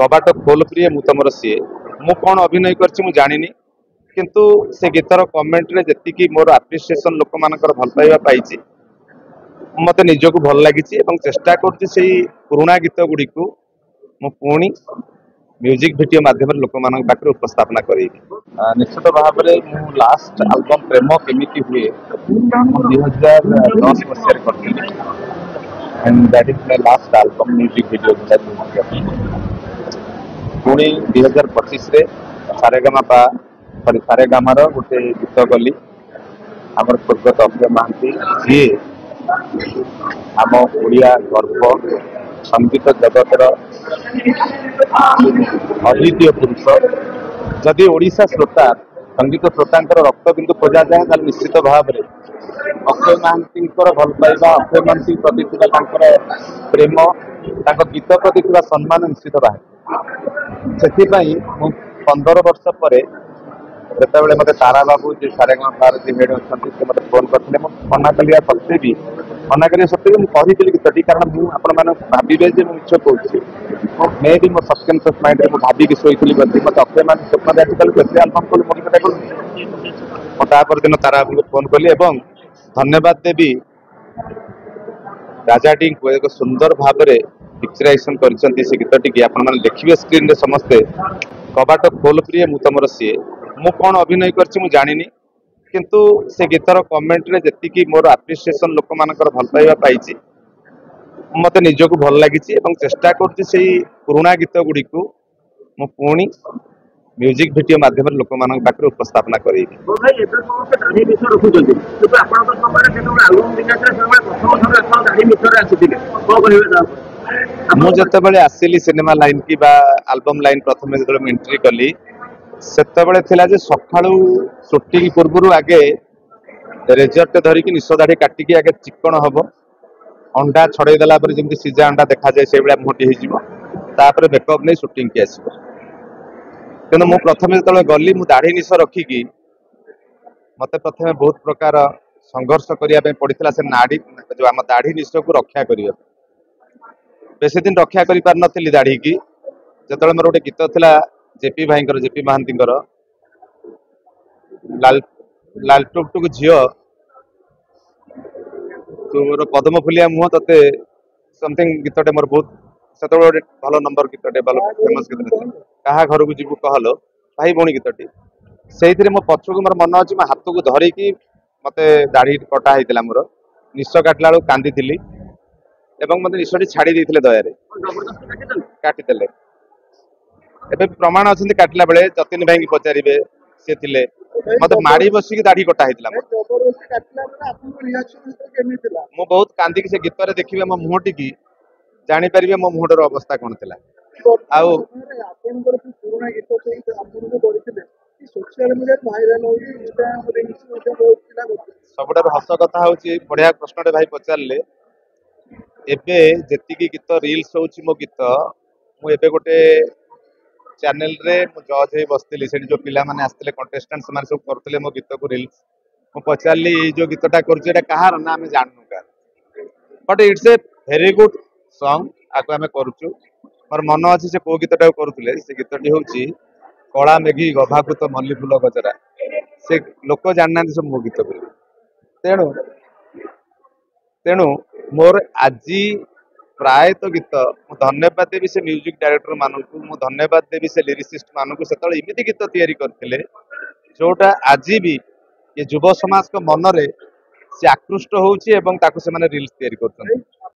कबाट खोल प्रिय मु तुम सी मु कौन अभिनय कर जानी किंतु से गीतर कमेंट रे जी मोर आप्रिसिएसन लोक मान भल पाइबा पाई मत निजक भल लगी चेष्टा कर पुराणा गीत गुड़ी को पुणी म्यूजिक वीडियो माध्यम लोक मान पाखे उपस्थापना करी निश्चित भाव में लास्ट एल्बम प्रेम केमिति हुए 2010 मसीह कर and that is my last album music video पुणी 2025 रे सारेगामापा सॉरी सारेगामार गोटे गीत गली आम स्वर्गत अक्षय महांती जी आम ओडिया गर्व संगीत जगतर अद्वितीय पुरुष जदि ओडिशा श्रोता संगीत श्रोता रक्त बिंदु खोजा जाए तो निश्चित भाव में अक्षय महांती भल पाइबा अक्षय महांती प्रति प्रेम गीत प्रति सम्मान निश्चित बाहर से 15 वर्ष पर जिते मत तारा बाबू जी सारेगामार जी हेड अच्छा से मत फोन करते मना कलिया सत्वे भी मना करिया सत्वे भी मुझे गीतटी कारण मुझे भावे मिछ कौन मे भी मो सबकनसीयस माइंड में भाविक शोली बस मत अक्षय मान स्वप्न देखल केते आलबम कल मो गीतटा कर दिन तारा बाबू को फोन कली धन्यवाद देवी राजाटी को एक सुंदर भाव में पिक्चराइजेशन कर गीतटी आप देखिए स्क्रीन रे समस्ते कबाट खोल प्रिय मु तुम सी मु कौन अभिनय कर जानी किंतु से गीतर कमेंट रे जी मोर आप्रिसिएसन लोक मान भल पाइबा पाई मत निजक भल लगी चेष्टा कर पुराणा गीत गुड़ी को पुणी म्यूजिक वीडियो माध्यम लोक मान पाखे उपस्थापना करी मुझे आसिली सिनेमा लाइन की एल्बम लाइन प्रथम जो एंट्री कली से सका शूटिंग पूर्व आगे रेजर्ट धरिकी निश दाढ़ी काटिकी आगे चिकन हम अंडा छड़े देला जमी सीजा अंडा देखा जाए से मुहटी होपर मेकअप नहीं शूटिंग की आसो कि मुझे प्रथम जो गली मुझे दाढ़ी निश रखिकी मत प्रथम बहुत प्रकार संघर्ष करने पड़ता से नाड़ी जो आम दाढ़ी निश को रक्षा करने बेस दिन रक्षा कर पार नी दाढ़ी की जो मोर गोटे गीत था जेपी भाई जेपी महांती लाल टुकटुक झील तुम पदम फुलिया मुह ते समथिंग गीतटे मोर बहुत से भल नंबर गीतटे भल फेमस गीत क्या घर को जीव कहलो भाई भौणी गीतटी से मो पछक मोर मन अच्छी मो हाथ को धरिकी मत दाढ़ी कटा होता मोर निश काटला बेलू कांदी मत निशटी छाड़ी दयारे काटिदे ए प्रमाण अच्छे काटला बेले जतिन भाई पचारे सी थे मत माड़ी बसिक दाढ़ी कटा होता मु बहुत कांदी से गीत देखिए मो मुहटी की जापर मो मुहटर अवस्था कौन थी सबुठ हस कथा हूँ बढ़िया प्रश्न भाई पचारे एबे जेतिकी गीत रील्स होची मो गीत मु एबे गोटे चैनल रे मु जज हे बसतिली से जो पिला माने आस्ते कंटेस्टेंट से सब करते मो गीत को रील्स मु पचारली जो गीतटा कर कहार ना आम जानू का but it's a very good song आपको आम करुचु मोर मन अच्छे से कौ गीतटा करुले से गीतटी हूँ कला मेघी गभाकुत तो मल्ली फूल गजरा से लोक जानना सब मो गीत बोली तेणु तेणु मोर आज प्राय तो गीत मु धन्यवाद देवी से म्यूजिक डायरेक्टर मानू मु धन्यवाद देवी से लिरिसिस्ट मानू से इमिति गीत तैयारी करते जोटा आज भी ये युव समाज को मन रे से आकृष्ट होउछि एवं ताको से माने रील्स तैयारी करछन